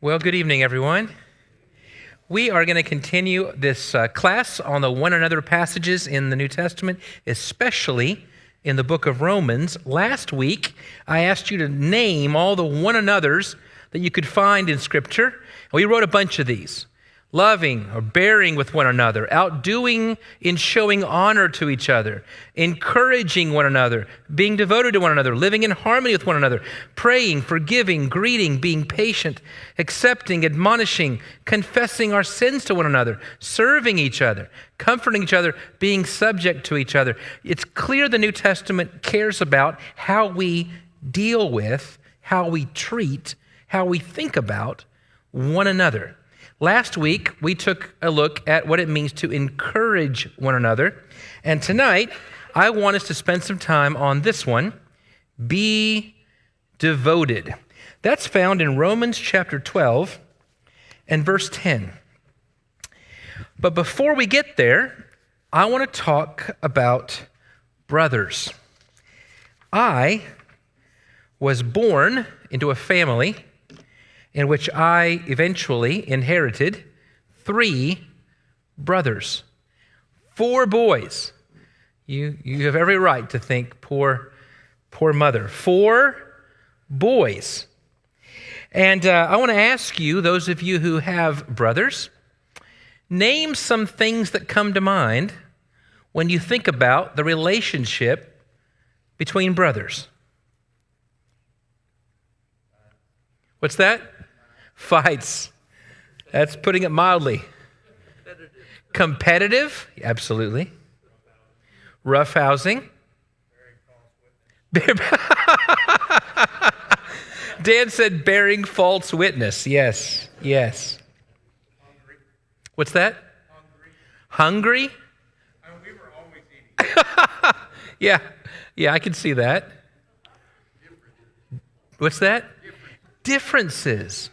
Well, good evening, everyone. We are going to continue this class on the one another passages in the New Testament, especially in the book of Romans. Last week, I asked you to name all the one another's that you could find in Scripture. We wrote a bunch of these. Loving or bearing with one another, outdoing in showing honor to each other, encouraging one another, being devoted to one another, living in harmony with one another, praying, forgiving, greeting, being patient, accepting, admonishing, confessing our sins to one another, serving each other, comforting each other, being subject to each other. It's clear the New Testament cares about how we deal with, how we treat, how we think about one another. Last week, we took a look at what it means to encourage one another. And tonight, I want us to spend some time on this one, be devoted. That's found in Romans chapter 12 and verse 10. But before we get there, I want to talk about brothers. I was born into a family in which I eventually inherited 3 brothers, 4 boys. You have every right to think, poor mother. 4 boys. And I want to ask you, those of you who have brothers, name some things that come to mind when you think about the relationship between brothers. What's that? Fights. That's putting it mildly. Competitive? Absolutely. Roughhousing. Dan said bearing false witness. Yes. Hungry. What's that? Hungry? We were always eating. Yeah, I can see that. What's that? Differences.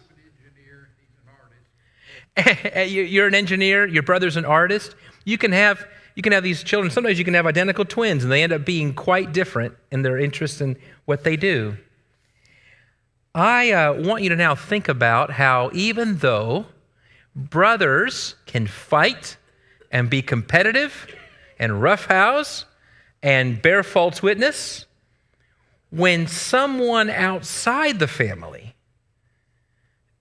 You're an engineer, your brother's an artist. You can have these children, sometimes you can have identical twins and they end up being quite different in their interests and what they do. I want you to now think about how even though brothers can fight and be competitive and roughhouse and bear false witness, when someone outside the family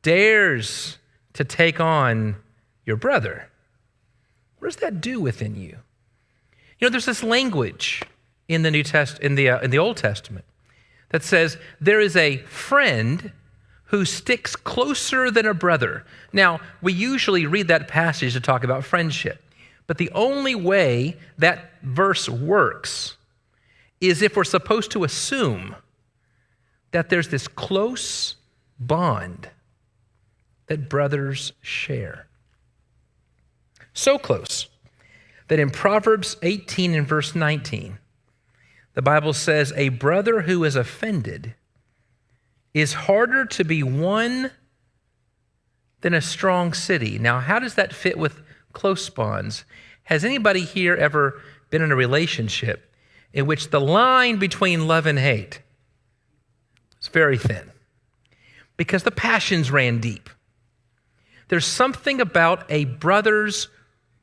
dares to take on your brother, what does that do within you? You know, there's this language in the in the Old Testament that says there is a friend who sticks closer than a brother. Now, we usually read that passage to talk about friendship, but the only way that verse works is if we're supposed to assume that there's this close bond that brothers share. So close that in Proverbs 18 and verse 19, the Bible says, a brother who is offended is harder to be won than a strong city. Now, how does that fit with close bonds? Has anybody here ever been in a relationship in which the line between love and hate is very thin? Because the passions ran deep. There's something about a brother's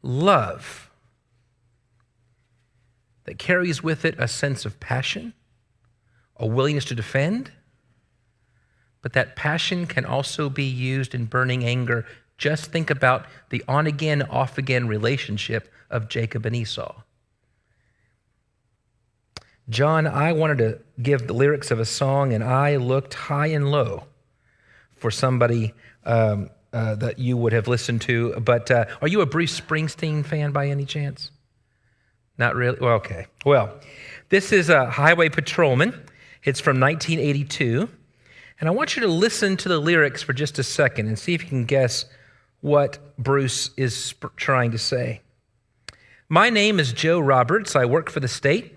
love that carries with it a sense of passion, a willingness to defend, but that passion can also be used in burning anger. Just think about the on-again, off-again relationship of Jacob and Esau. John, I wanted to give the lyrics of a song, and I looked high and low for somebody that you would have listened to. But are you a Bruce Springsteen fan by any chance? Not really? Well, okay. Well, this is a Highway Patrolman. It's from 1982. And I want you to listen to the lyrics for just a second and see if you can guess what Bruce is trying to say. My name is Joe Roberts. I work for the state.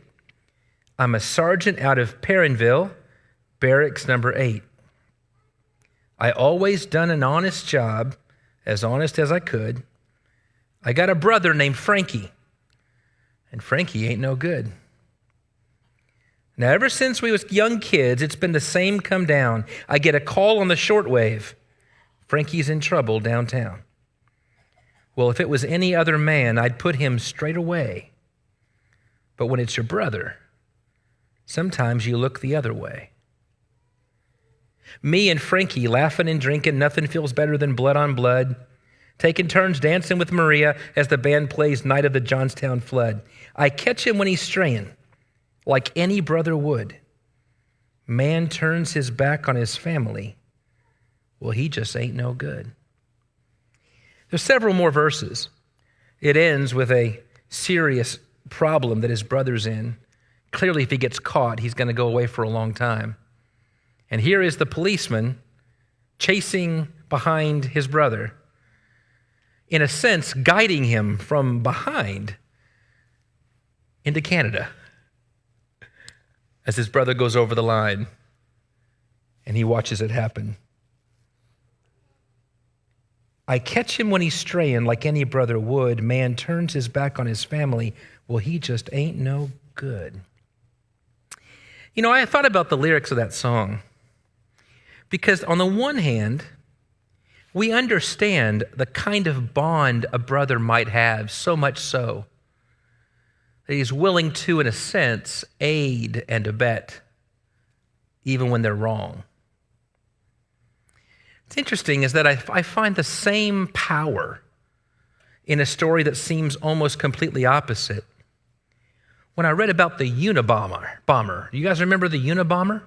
I'm a sergeant out of Perrinville, barracks number 8. I always done an honest job, as honest as I could. I got a brother named Frankie, and Frankie ain't no good. Now, ever since we was young kids, it's been the same come down. I get a call on the shortwave. Frankie's in trouble downtown. Well, if it was any other man, I'd put him straight away. But when it's your brother, sometimes you look the other way. Me and Frankie laughing and drinking, nothing feels better than blood on blood. Taking turns dancing with Maria as the band plays Night of the Johnstown Flood. I catch him when he's straying, like any brother would. Man turns his back on his family. Well, he just ain't no good. There's several more verses. It ends with a serious problem that his brother's in. Clearly, if he gets caught, he's going to go away for a long time. And here is the policeman chasing behind his brother, in a sense, guiding him from behind into Canada as his brother goes over the line and he watches it happen. I catch him when he's straying like any brother would. Man turns his back on his family. Well, he just ain't no good. You know, I thought about the lyrics of that song because on the one hand, we understand the kind of bond a brother might have, so much so that he's willing to, in a sense, aid and abet, even when they're wrong. What's interesting is that I find the same power in a story that seems almost completely opposite. When I read about the Unabomber, you guys remember the Unabomber?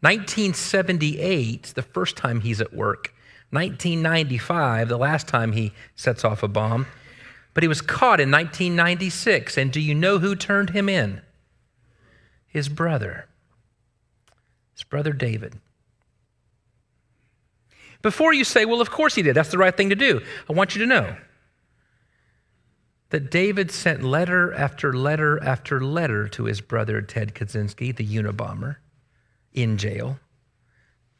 1978, the first time he's at work. 1995, the last time he sets off a bomb. But he was caught in 1996, and do you know who turned him in? His brother David. Before you say, well, of course he did, that's the right thing to do, I want you to know that David sent letter after letter after letter to his brother Ted Kaczynski, the Unabomber, in jail,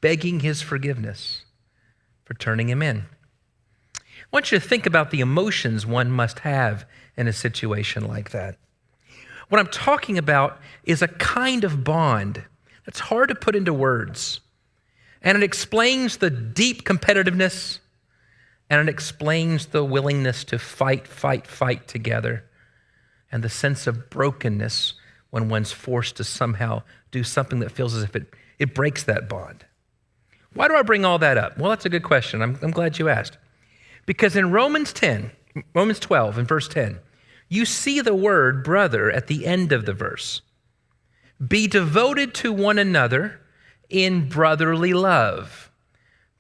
begging his forgiveness for turning him in. I want you to think about the emotions one must have in a situation like that. What I'm talking about is a kind of bond that's hard to put into words. And it explains the deep competitiveness, and it explains the willingness to fight together, and the sense of brokenness when one's forced to somehow do something that feels as if it breaks that bond. Why do I bring all that up? Well, that's a good question. I'm glad you asked. Because in Romans 12 and verse 10, you see the word brother at the end of the verse. Be devoted to one another in brotherly love.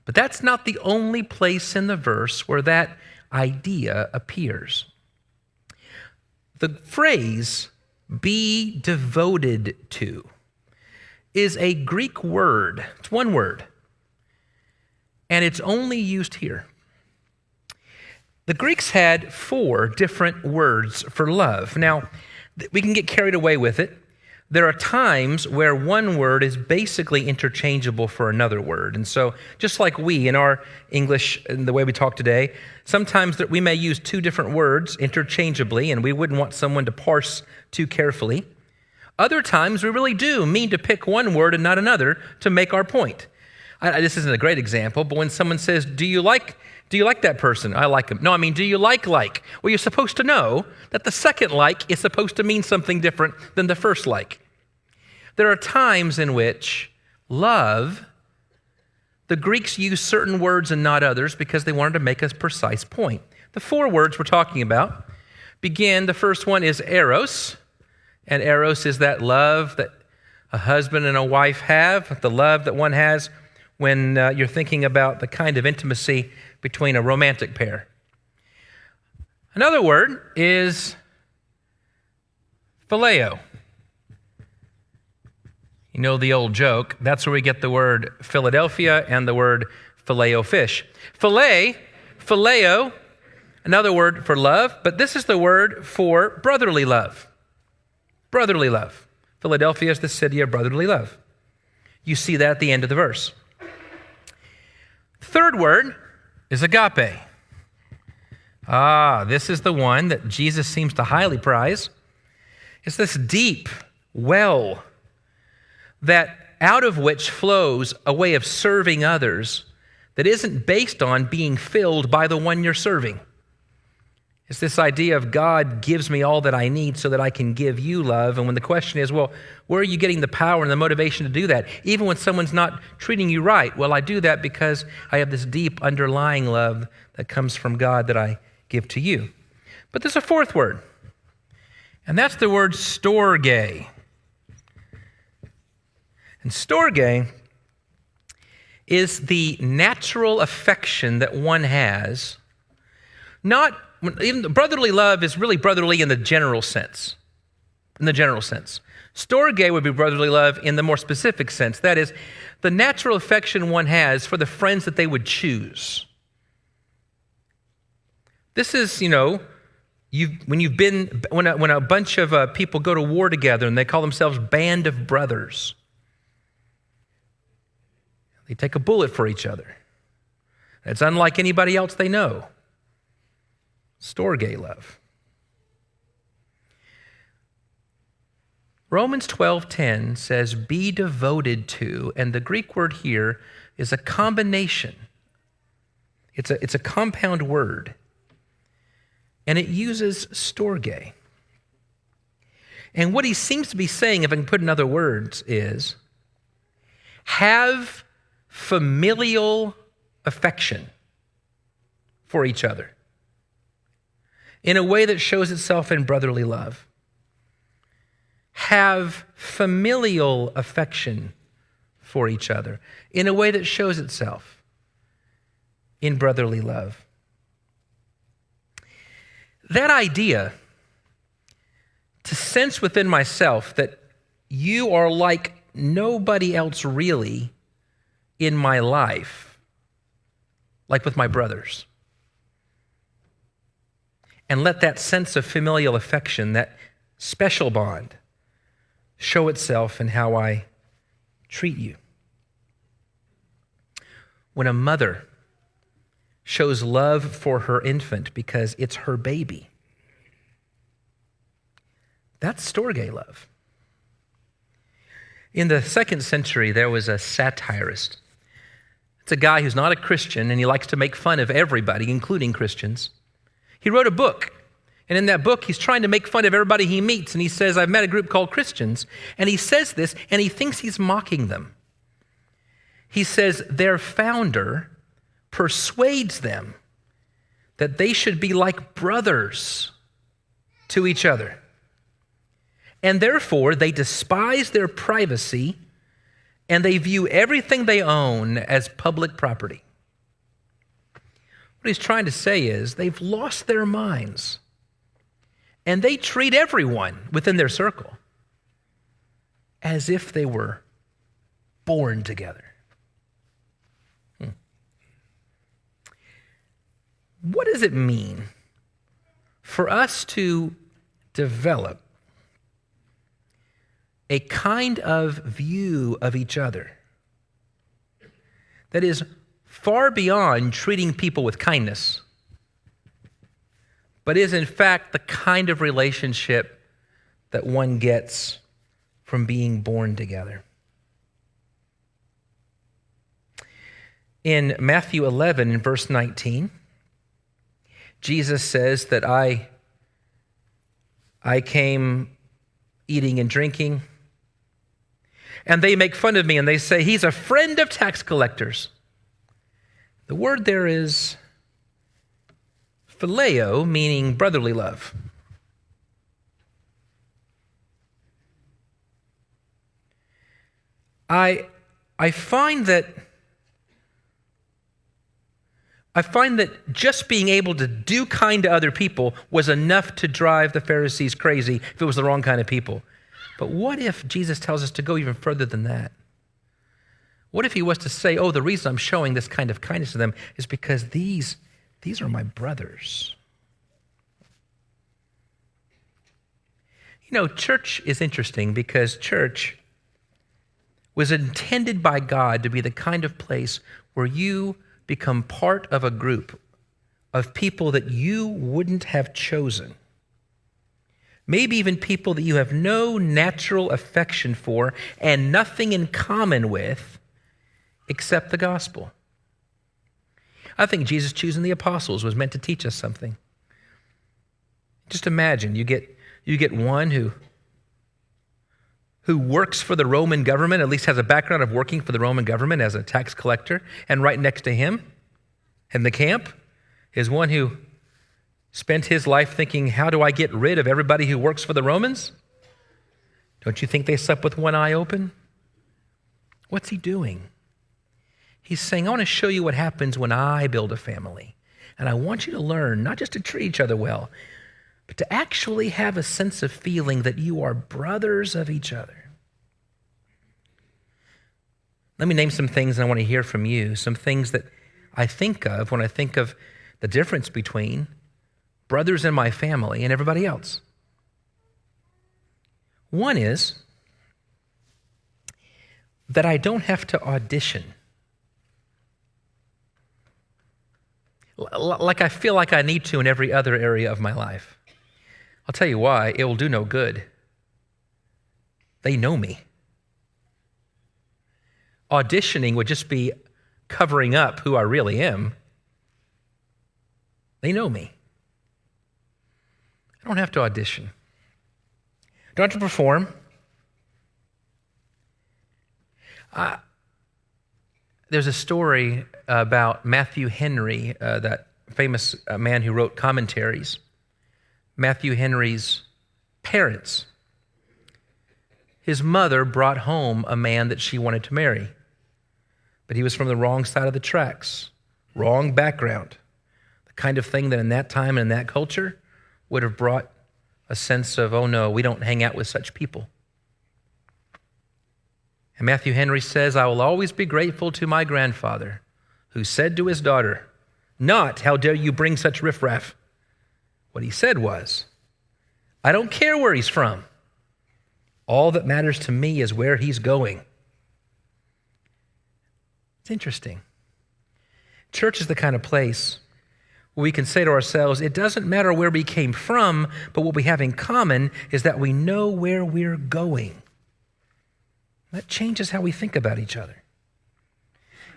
But that's not the only place in the verse where that idea appears. The phrase, be devoted to, is a Greek word. It's one word. And it's only used here. The Greeks had 4 different words for love. Now, we can get carried away with it. There are times where one word is basically interchangeable for another word. And so just like we in our English, and the way we talk today, sometimes that we may use 2 different words interchangeably, and we wouldn't want someone to parse too carefully. Other times we really do mean to pick one word and not another to make our point. This isn't a great example, but when someone says, do you like that person? I like him. No, I mean, do you like? Well, you're supposed to know that the second like is supposed to mean something different than the first like. There are times in which love, the Greeks use certain words and not others because they wanted to make a precise point. The 4 words we're talking about begin, the first one is eros, and eros is that love that a husband and a wife have, the love that one has when you're thinking about the kind of intimacy between a romantic pair. Another word is phileo. You know the old joke, that's where we get the word Philadelphia and the word filet-o-fish. Phileo, another word for love, but this is the word for brotherly love. Brotherly love. Philadelphia is the city of brotherly love. You see that at the end of the verse. Third word is agape. This is the one that Jesus seems to highly prize. It's this deep well that out of which flows a way of serving others that isn't based on being filled by the one you're serving. It's this idea of God gives me all that I need so that I can give you love. And when the question is, well, where are you getting the power and the motivation to do that? Even when someone's not treating you right, well, I do that because I have this deep underlying love that comes from God that I give to you. But there's a fourth word, and that's the word storge. And storge is the natural affection that one has. Even brotherly love is really brotherly in the general sense. Storge would be brotherly love in the more specific sense. That is, the natural affection one has for the friends that they would choose. This is, when a bunch of people go to war together and they call themselves band of brothers. They take a bullet for each other. It's unlike anybody else they know. Storge love. Romans 12:10 says, be devoted to, and the Greek word here is a combination. It's a compound word. And it uses storge. And what he seems to be saying, if I can put it in other words, is have familial affection for each other in a way that shows itself in brotherly love. Have familial affection for each other in a way that shows itself in brotherly love. That idea, to sense within myself that you are like nobody else really in my life, like with my brothers. And let that sense of familial affection, that special bond, show itself in how I treat you. When a mother shows love for her infant because it's her baby, that's storge love. In the 2nd century, there was a satirist. It's a guy who's not a Christian, and he likes to make fun of everybody, including Christians. He wrote a book, and in that book, he's trying to make fun of everybody he meets, and he says, I've met a group called Christians, and he says this, and he thinks he's mocking them. He says, their founder persuades them that they should be like brothers to each other, and therefore they despise their privacy, and they view everything they own as public property. What he's trying to say is they've lost their minds, and they treat everyone within their circle as if they were born together. What does it mean for us to develop a kind of view of each other that is far beyond treating people with kindness, but is in fact the kind of relationship that one gets from being born together? In Matthew 11, in verse 19, Jesus says that I came eating and drinking, and they make fun of me, and they say, he's a friend of tax collectors. The word there is phileo, meaning brotherly love. I find that just being able to do kind to other people was enough to drive the Pharisees crazy if it was the wrong kind of people. But what if Jesus tells us to go even further than that? What if he was to say, the reason I'm showing this kind of kindness to them is because these are my brothers. Church is interesting because church was intended by God to be the kind of place where you become part of a group of people that you wouldn't have chosen. Maybe even people that you have no natural affection for and nothing in common with except the gospel. I think Jesus choosing the apostles was meant to teach us something. Just imagine, you get one who works for the Roman government, at least has a background of working for the Roman government as a tax collector, and right next to him in the camp is one who spent his life thinking, how do I get rid of everybody who works for the Romans? Don't you think they slept with one eye open? What's he doing? He's saying, I want to show you what happens when I build a family. And I want you to learn not just to treat each other well, but to actually have a sense of feeling that you are brothers of each other. Let me name some things, and I want to hear from you, some things that I think of when I think of the difference between brothers in my family and everybody else. One is that I don't have to audition. Like I feel like I need to in every other area of my life. I'll tell you why. It will do no good. They know me. Auditioning would just be covering up who I really am. They know me. I don't have to audition. I don't have to perform. There's a story about Matthew Henry, that famous man who wrote commentaries. Matthew Henry's parents. His mother brought home a man that she wanted to marry, but he was from the wrong side of the tracks, wrong background, the kind of thing that in that time and in that culture would have brought a sense of, oh no, we don't hang out with such people. And Matthew Henry says, I will always be grateful to my grandfather who said to his daughter, not, how dare you bring such riffraff. What he said was, I don't care where he's from. All that matters to me is where he's going. It's interesting. Church is the kind of place where we can say to ourselves, it doesn't matter where we came from, but what we have in common is that we know where we're going. That changes how we think about each other.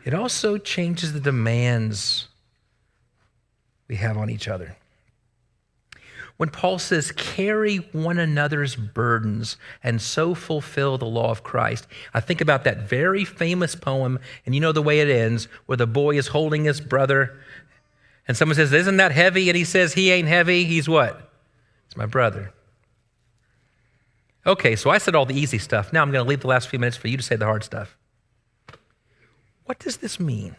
It also changes the demands we have on each other. When Paul says, carry one another's burdens and so fulfill the law of Christ, I think about that very famous poem, and you know the way it ends, where the boy is holding his brother, and someone says, isn't that heavy? And he says, he ain't heavy. He's what? It's my brother. Okay, so I said all the easy stuff. Now I'm going to leave the last few minutes for you to say the hard stuff. What does this mean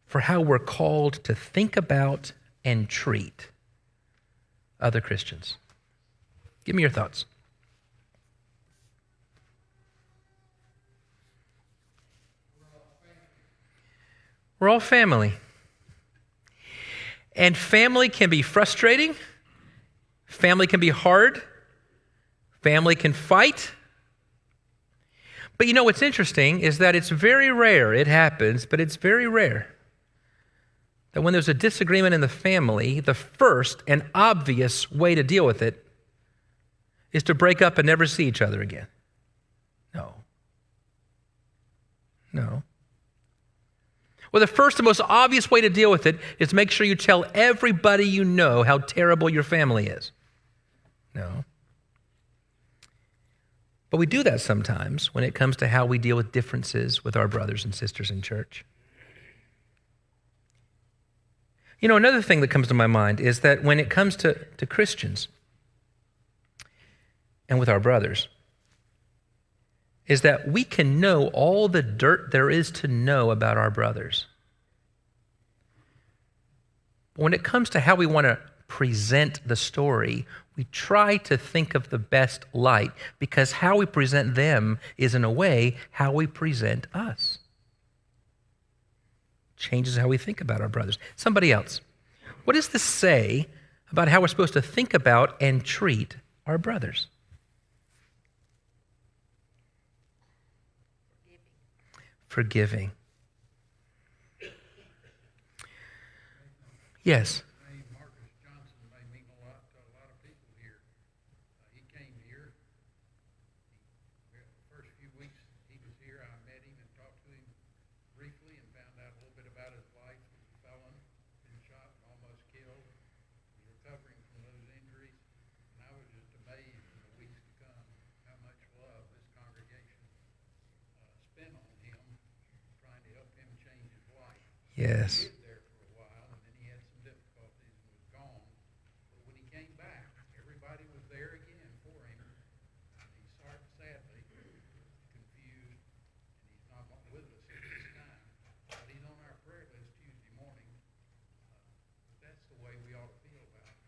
for how we're called to think about and treat other Christians? Give me your thoughts. We're all family. And family can be frustrating. Family can be hard. Family can fight. But you know what's interesting is that it's very rare, it happens, but it's very rare that when there's a disagreement in the family, the first and obvious way to deal with it is to break up and never see each other again. No. Well, the first and most obvious way to deal with it is make sure you tell everybody you know how terrible your family is. No. But we do that sometimes when it comes to how we deal with differences with our brothers and sisters in church. You know, another thing that comes to my mind is that when it comes to Christians and with our brothers, is that we can know all the dirt there is to know about our brothers. But when it comes to how we want to present the story, we try to think of the best light, because how we present them is, in a way, how we present us. Changes how we think about our brothers. Somebody else. What does this say about how we're supposed to think about and treat our brothers? Forgiving. Yes. First few weeks he was here, I met him and talked to him briefly and found out a little bit about his Yes. lived there for a while, and then he had some difficulties and was gone. But when he came back, everybody was there again for him. And he's sadly confused, and he's not with us at this time. But he's on our prayer list Tuesday morning. But that's the way we ought to feel about it.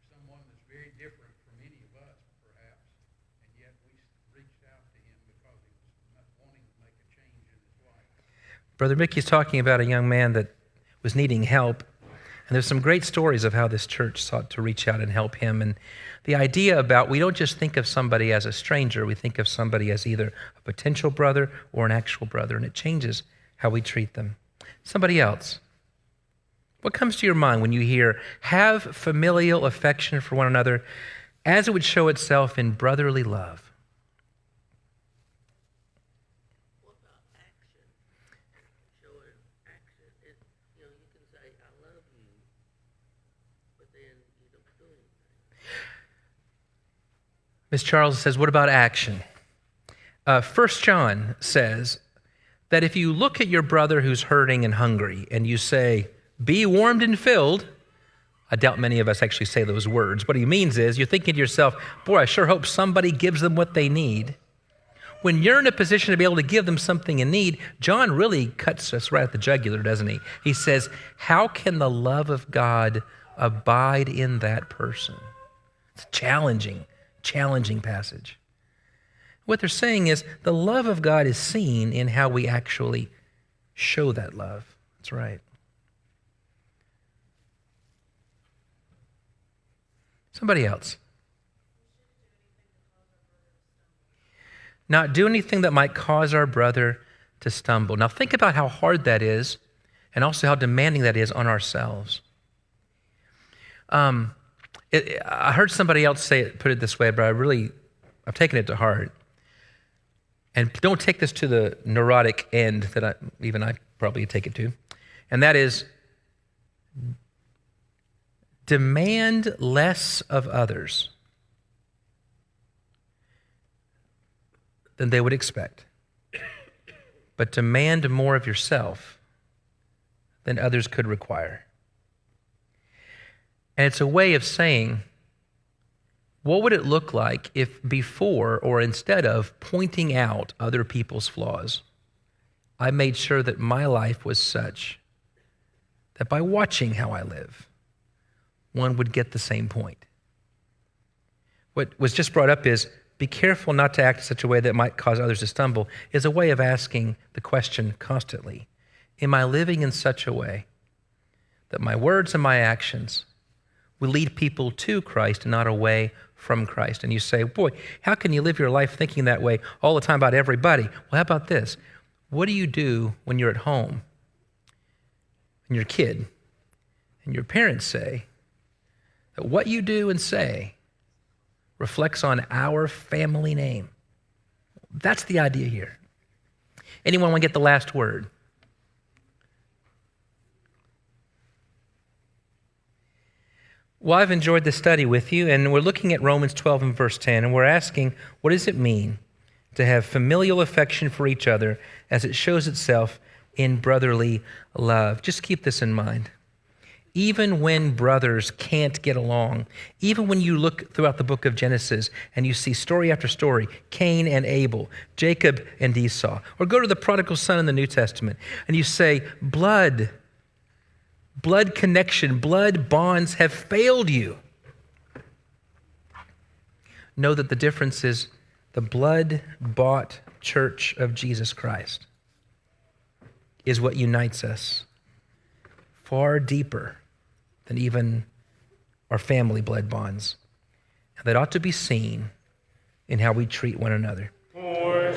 Someone that's very different from any of us, perhaps, and yet we reached out to him because he was wanting to make a change in his life. Brother Mickey's talking about a young man that was needing help. And there's some great stories of how this church sought to reach out and help him. And the idea about we don't just think of somebody as a stranger, we think of somebody as either a potential brother or an actual brother, and it changes how we treat them. Somebody else. What comes to your mind when you hear, have familial affection for one another as it would show itself in brotherly love? Ms. Charles says, what about action? 1 John says that if you look at your brother who's hurting and hungry and you say, be warmed and filled, I doubt many of us actually say those words. What he means is you're thinking to yourself, boy, I sure hope somebody gives them what they need. When you're in a position to be able to give them something in need, John really cuts us right at the jugular, doesn't he? He says, how can the love of God abide in that person? It's challenging passage. What they're saying is the love of God is seen in how we actually show that love. That's right. Somebody else. Not do anything that might cause our brother to stumble. Now think about how hard that is and also how demanding that is on ourselves. I heard somebody else put it this way, but I've taken it to heart. And don't take this to the neurotic end that I probably take it to. And that is, demand less of others than they would expect, but demand more of yourself than others could require. And it's a way of saying, what would it look like if before or instead of pointing out other people's flaws, I made sure that my life was such that by watching how I live, one would get the same point. What was just brought up is, be careful not to act in such a way that might cause others to stumble, is a way of asking the question constantly, am I living in such a way that my words and my actions will lead people to Christ and not away from Christ? And you say, boy, how can you live your life thinking that way all the time about everybody? Well, how about this? What do you do when you're at home and you're a kid and your parents say that what you do and say reflects on our family name? That's the idea here. Anyone want to get the last word? Well, I've enjoyed the study with you, and we're looking at Romans 12 and verse 10, and we're asking, what does it mean to have familial affection for each other as it shows itself in brotherly love? Just keep this in mind. Even when brothers can't get along, even when you look throughout the book of Genesis and you see story after story, Cain and Abel, Jacob and Esau, or go to the prodigal son in the New Testament, and you say, blood connection, blood bonds have failed you. Know that the difference is the blood-bought church of Jesus Christ is what unites us far deeper than even our family blood bonds. And that ought to be seen in how we treat one another. For